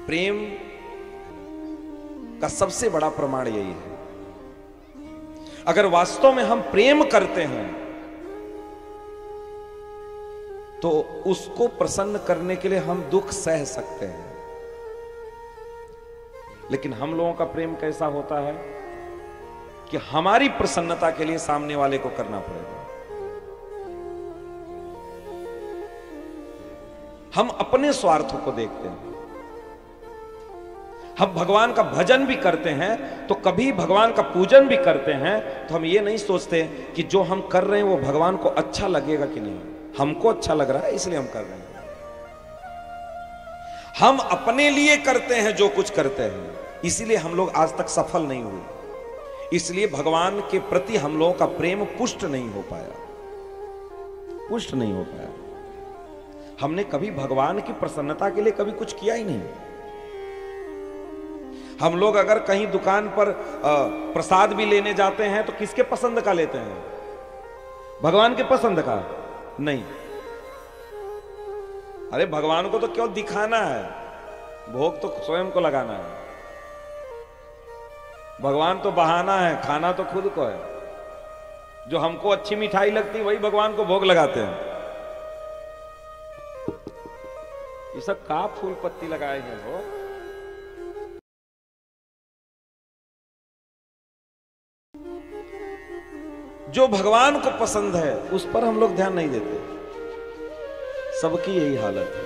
प्रेम का सबसे बड़ा प्रमाण यही है। अगर वास्तव में हम प्रेम करते हैं तो उसको प्रसन्न करने के लिए हम दुख सह सकते हैं। लेकिन हम लोगों का प्रेम कैसा होता है कि हमारी प्रसन्नता के लिए सामने वाले को करना पड़ेगा। हम अपने स्वार्थों को देखते हैं। हम भगवान का भजन भी करते हैं तो कभी भगवान का पूजन भी करते हैं तो हम ये नहीं सोचते कि जो हम कर रहे हैं वो भगवान को अच्छा लगेगा कि नहीं। हमको अच्छा लग रहा है इसलिए हम कर रहे हैं। हम अपने लिए करते हैं जो कुछ करते हैं, इसीलिए हम लोग आज तक सफल नहीं हुए। इसलिए भगवान के प्रति हम लोगों का प्रेम पुष्ट नहीं हो पाया, पुष्ट नहीं हो पाया। हमने कभी भगवान की प्रसन्नता के लिए कभी कुछ किया ही नहीं। हम लोग अगर कहीं दुकान पर प्रसाद भी लेने जाते हैं तो किसके पसंद का लेते हैं? भगवान के पसंद का नहीं। अरे भगवान को तो क्यों दिखाना है, भोग तो स्वयं को लगाना है। भगवान तो बहाना है, खाना तो खुद को है। जो हमको अच्छी मिठाई लगती वही भगवान को भोग लगाते हैं। ये सब का फूल पत्ती लगाए हैं वो। जो भगवान को पसंद है उस पर हम लोग ध्यान नहीं देते। सबकी यही हालत है,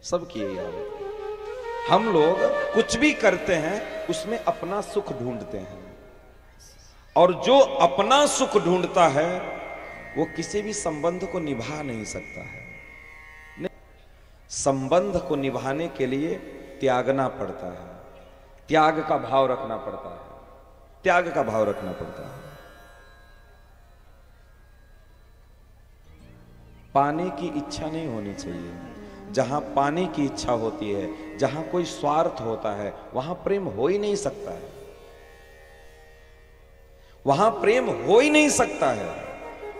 सबकी यही हालत है। हम लोग कुछ भी करते हैं उसमें अपना सुख ढूंढते हैं, और जो अपना सुख ढूंढता है वो किसी भी संबंध को निभा नहीं सकता है। संबंध को निभाने के लिए त्यागना पड़ता है, त्याग का भाव रखना पड़ता है, त्याग का भाव रखना पड़ता है। पाने की इच्छा नहीं होनी चाहिए। जहां पाने की इच्छा होती है, जहां कोई स्वार्थ होता है, वहां प्रेम हो ही नहीं सकता है। वहां प्रेम हो ही नहीं सकता है।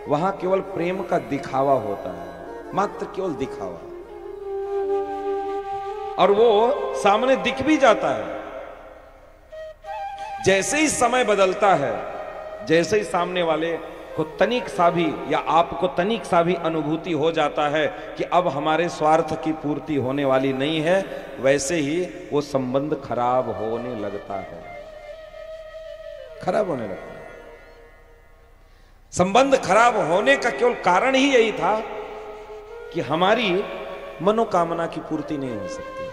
वहां केवल प्रेम का दिखावा होता है, मात्र केवल दिखावा, और वो सामने दिख भी जाता है। जैसे ही समय बदलता है, जैसे ही सामने वाले को तनिक सा भी या आपको तनिक सा भी अनुभूति हो जाता है कि अब हमारे स्वार्थ की पूर्ति होने वाली नहीं है, वैसे ही वो संबंध खराब होने लगता है, खराब होने लगता है। संबंध खराब होने का केवल कारण ही यही था कि हमारी मनोकामना की पूर्ति नहीं हो सकती है।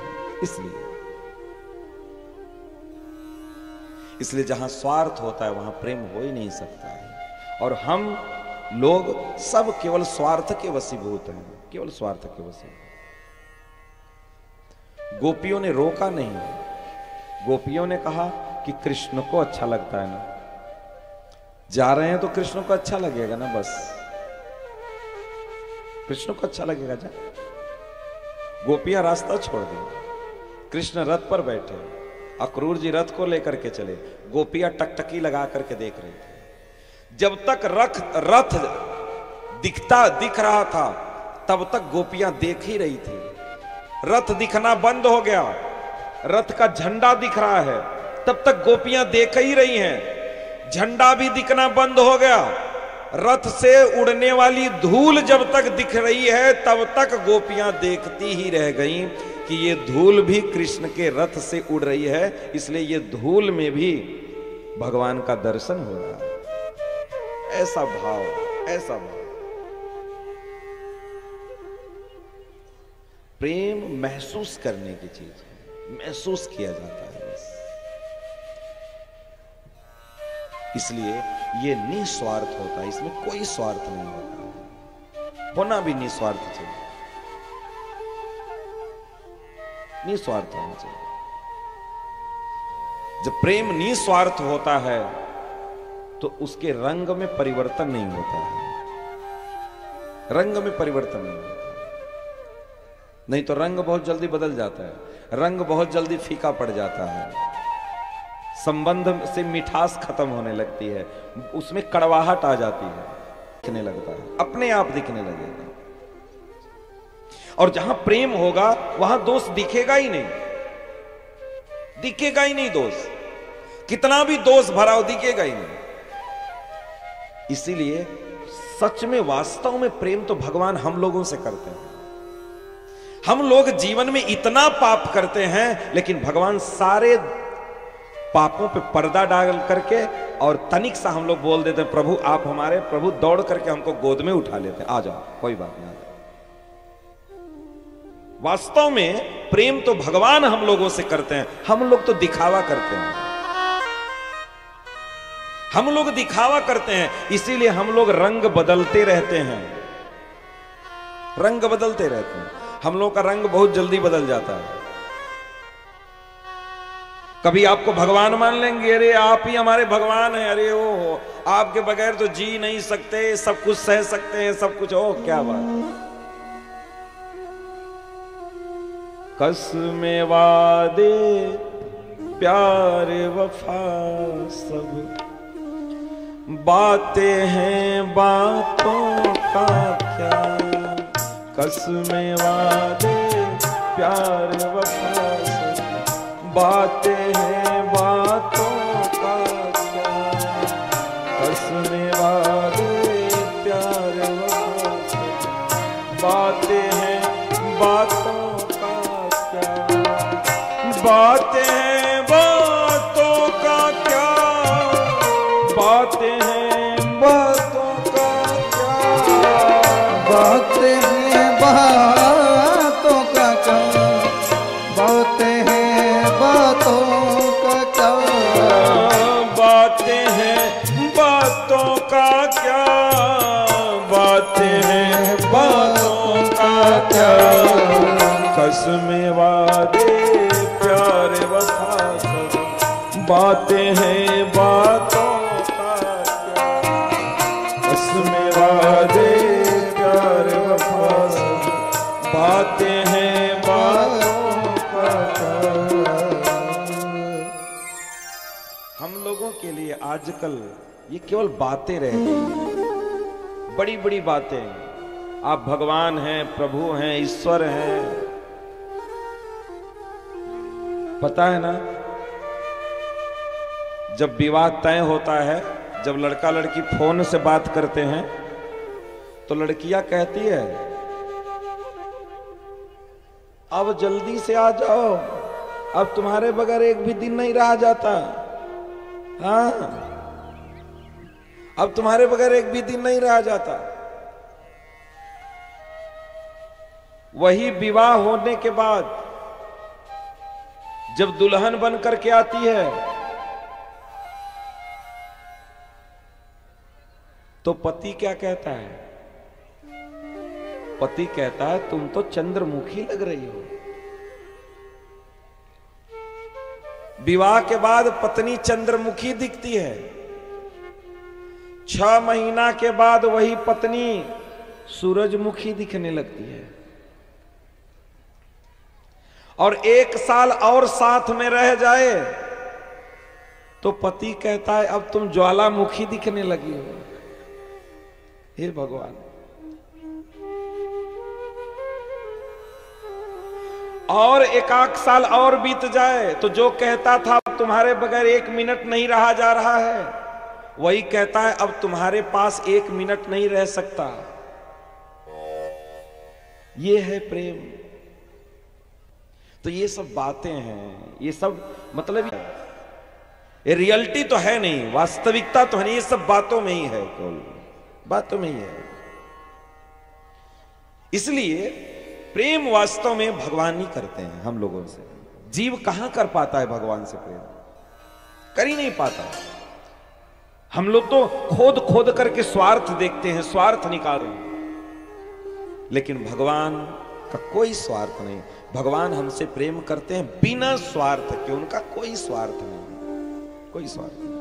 इसलिए जहां स्वार्थ होता है वहां प्रेम हो ही नहीं सकता है। और हम लोग सब केवल स्वार्थ के वशीभूत हैं, केवल स्वार्थ के वशीभूत। गोपियों ने रोका नहीं, गोपियों ने कहा कि कृष्ण को अच्छा लगता है ना, जा रहे हैं तो कृष्ण को अच्छा लगेगा ना, बस कृष्ण को अच्छा लगेगा जा। गोपियां रास्ता छोड़ दी, कृष्ण रथ पर बैठे, अक्रूर जी रथ को लेकर के चले, गोपियां टकटकी लगा करके देख रही थी। जब तक रथ दिख रहा था तब तक गोपियां देख ही रही थी। रथ दिखना बंद हो गया, रथ का झंडा दिख रहा है, तब तक गोपियां देख ही रही हैं। झंडा भी दिखना बंद हो गया, रथ से उड़ने वाली धूल जब तक दिख रही है तब तक गोपियां देखती ही रह गईं कि ये धूल भी कृष्ण के रथ से उड़ रही है, इसलिए ये धूल में भी भगवान का दर्शन हो रहा है। ऐसा भाव, ऐसा भाव। प्रेम महसूस करने की चीज है, महसूस किया जाता है बस। इसलिए ये निस्वार्थ होता है, इसमें कोई स्वार्थ नहीं होता है। होना भी निस्वार्थ चाहिए, निस्वार्थ होना चाहिए। जब प्रेम निस्वार्थ होता है तो उसके रंग में परिवर्तन नहीं होता है, रंग में परिवर्तन नहीं होता। नहीं तो रंग बहुत जल्दी बदल जाता है, रंग बहुत जल्दी फीका पड़ जाता है, संबंध से मिठास खत्म होने लगती है, उसमें कड़वाहट आ जाती है, दिखने लगता है, अपने आप दिखने लगेगा। और जहां प्रेम होगा वहां दोष दिखेगा ही नहीं, दिखेगा ही नहीं दोष, कितना भी दोष भरा हो दिखेगा ही नहीं। इसीलिए सच में वास्तव में प्रेम तो भगवान हम लोगों से करते हैं। हम लोग जीवन में इतना पाप करते हैं, लेकिन भगवान सारे पापों पे पर्दा डाल करके और तनिक सा हम लोग बोल देते हैं प्रभु आप हमारे, प्रभु दौड़ करके हमको गोद में उठा लेते हैं, आ जाओ कोई बात नहीं, आ जाओ। वास्तव में प्रेम तो भगवान हम लोगों से करते हैं, हम लोग तो दिखावा करते हैं, हम लोग दिखावा करते हैं। इसीलिए हम लोग रंग बदलते रहते हैं, रंग बदलते रहते हैं। हम लोग का रंग बहुत जल्दी बदल जाता है। कभी आपको भगवान मान लेंगे, अरे आप ही हमारे भगवान हैं, अरे ओ आपके बगैर तो जी नहीं सकते, सब कुछ सह सकते हैं, सब कुछ, ओ क्या बात। कसमें वादे प्यार वफा सब बातें हैं बातों का क्या, कसमें वादे प्यार वफा सब बातें हैं बातों का क्या, कसमें वादे प्यार वफा सब बातें हैं बातों का क्या, बातें हैं बातों का क्या, बातें हैं बातों का क्या, बातें हैं बातों का क्या, बातें हैं बातों का क्या, बातें हैं बातों का क्या, बातें हैं बातों का क्या, कसमें वादे प्यार वफा सब बातें हैं बातों का क्या, कसमें वादे प्यार वफा सब बातें हैं बातों का क्या। हम लोगों के लिए आजकल ये केवल बातें रह गई हैं, बड़ी बड़ी बातें। आप भगवान हैं, प्रभु हैं, ईश्वर हैं, पता है ना। जब विवाह तय होता है, जब लड़का लड़की फोन से बात करते हैं तो लड़कियां कहती है अब जल्दी से आ जाओ, अब तुम्हारे बगैर एक भी दिन नहीं रहा जाता, हाँ अब तुम्हारे बगैर एक भी दिन नहीं रहा जाता। वही विवाह होने के बाद जब दुल्हन बन करके आती है तो पति क्या कहता है? पति कहता है तुम तो चंद्रमुखी लग रही हो। विवाह के बाद पत्नी चंद्रमुखी दिखती है, 6 महीना के बाद वही पत्नी सूरजमुखी दिखने लगती है, और 1 साल और साथ में रह जाए तो पति कहता है अब तुम ज्वालामुखी दिखने लगी हो। हे भगवान, और 1 साल और बीत जाए तो जो कहता था अब तुम्हारे बगैर 1 मिनट नहीं रहा जा रहा है, वही कहता है अब तुम्हारे पास 1 मिनट नहीं रह सकता। ये है प्रेम। तो ये सब बातें हैं, ये सब मतलब ये रियलिटी तो है नहीं, वास्तविकता तो है नहीं, ये सब बातों में ही है, केवल बातों में ही है। इसलिए प्रेम वास्तव में भगवान ही करते हैं हम लोगों से। जीव कहां कर पाता है भगवान से प्रेम? कर ही नहीं पाता। हम लोग तो खोद खोद करके स्वार्थ देखते हैं, स्वार्थ निकाल रहे हैं, लेकिन भगवान का कोई स्वार्थ नहीं। भगवान हमसे प्रेम करते हैं बिना स्वार्थ के, उनका कोई स्वार्थ नहीं, कोई स्वार्थ नहीं।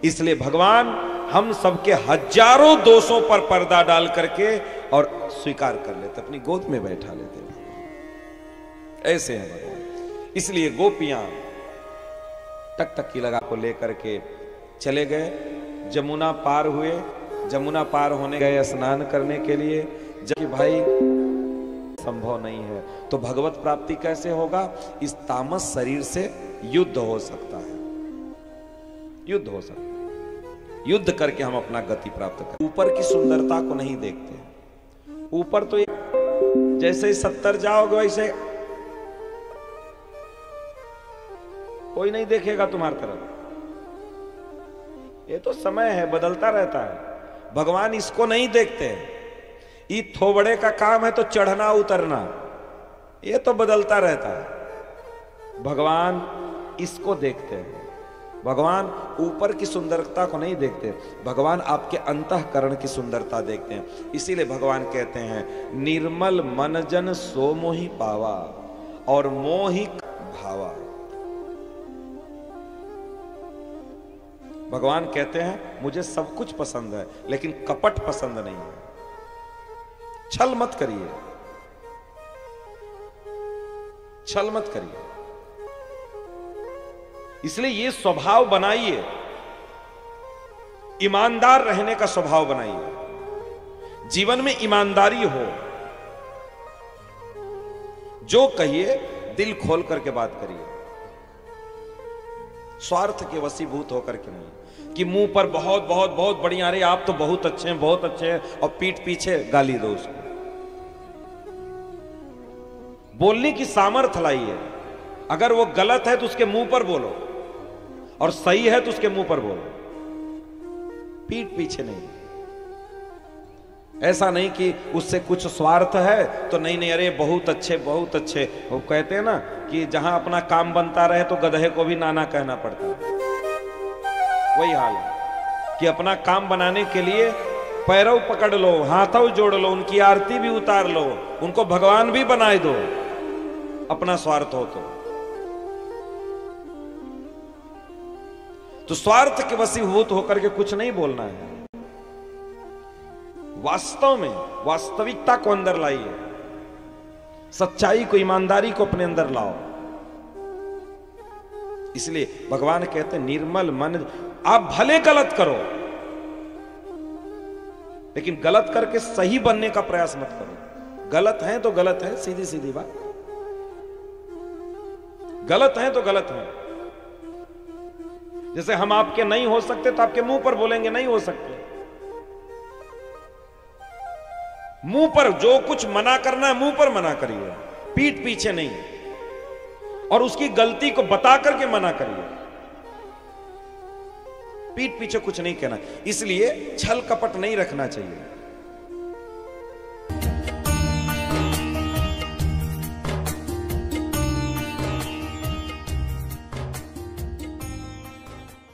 इसलिए भगवान हम सबके हजारों दोषों पर पर्दा डाल करके और स्वीकार कर लेते, अपनी गोद में बैठा लेते। ऐसे हैं भगवान। इसलिए गोपियां टकटकी लगा को लेकर के चले गए, जमुना पार हुए। जमुना पार होने गए स्नान करने के लिए, जबकि भाई संभव नहीं है। तो भगवत प्राप्ति कैसे होगा? इस तामस शरीर से युद्ध हो सकता है, युद्ध हो सकता है। युद्ध करके हम अपना गति प्राप्त करें। ऊपर की सुंदरता को नहीं देखते। ऊपर तो जैसे 70 जाओगे वैसे कोई नहीं देखेगा तुम्हारी तरफ। ये तो समय है, बदलता रहता है। भगवान इसको नहीं देखते। ये थोबड़े का काम है तो चढ़ना उतरना, ये तो बदलता रहता है। भगवान इसको देखते हैं। भगवान ऊपर की सुंदरता को नहीं देखते, भगवान आपके अंतःकरण की सुंदरता देखते हैं। इसीलिए भगवान कहते हैं निर्मल मन जन सो मोहि पावा और मोहि भावा। भगवान कहते हैं मुझे सब कुछ पसंद है लेकिन कपट पसंद नहीं है। छल मत करिए, छल मत करिए। इसलिए ये स्वभाव बनाइए, ईमानदार रहने का स्वभाव बनाइए। जीवन में ईमानदारी हो, जो कहिए दिल खोल करके बात करिए, स्वार्थ के वशीभूत होकर के नहीं कि मुंह पर बहुत बहुत बहुत बढ़िया, अरे आप तो बहुत अच्छे हैं, बहुत अच्छे हैं, और पीठ पीछे गाली दो उसको। बोलने की सामर्थ्य लाइए। अगर वो गलत है तो उसके मुंह पर बोलो, और सही है तो उसके मुंह पर बोलो, पीठ पीछे नहीं। ऐसा नहीं कि उससे कुछ स्वार्थ है तो नहीं नहीं, अरे बहुत अच्छे बहुत अच्छे। वो कहते हैं ना कि जहां अपना काम बनता रहे तो गधे को भी नाना कहना पड़ता है। वही हाल है कि अपना काम बनाने के लिए पैरों पकड़ लो, हाथों जोड़ लो, उनकी आरती भी उतार लो, उनको भगवान भी बनाए दो, अपना स्वार्थ हो तो स्वार्थ के वशीभूत होकर के कुछ नहीं बोलना है। वास्तव में वास्तविकता को अंदर लाइए, सच्चाई को, ईमानदारी को अपने अंदर लाओ। इसलिए भगवान कहते हैं निर्मल मन। आप भले गलत करो लेकिन गलत करके सही बनने का प्रयास मत करो। गलत है तो गलत है, सीधी सीधी बात। गलत है तो गलत है। जैसे हम आपके नहीं हो सकते तो आपके मुंह पर बोलेंगे नहीं हो सकते। मुंह पर जो कुछ मना करना है मुंह पर मना करिए, पीठ पीछे नहीं, और उसकी गलती को बता करके मना करिए, पीठ पीछे कुछ नहीं कहना। इसलिए छल कपट नहीं रखना चाहिए।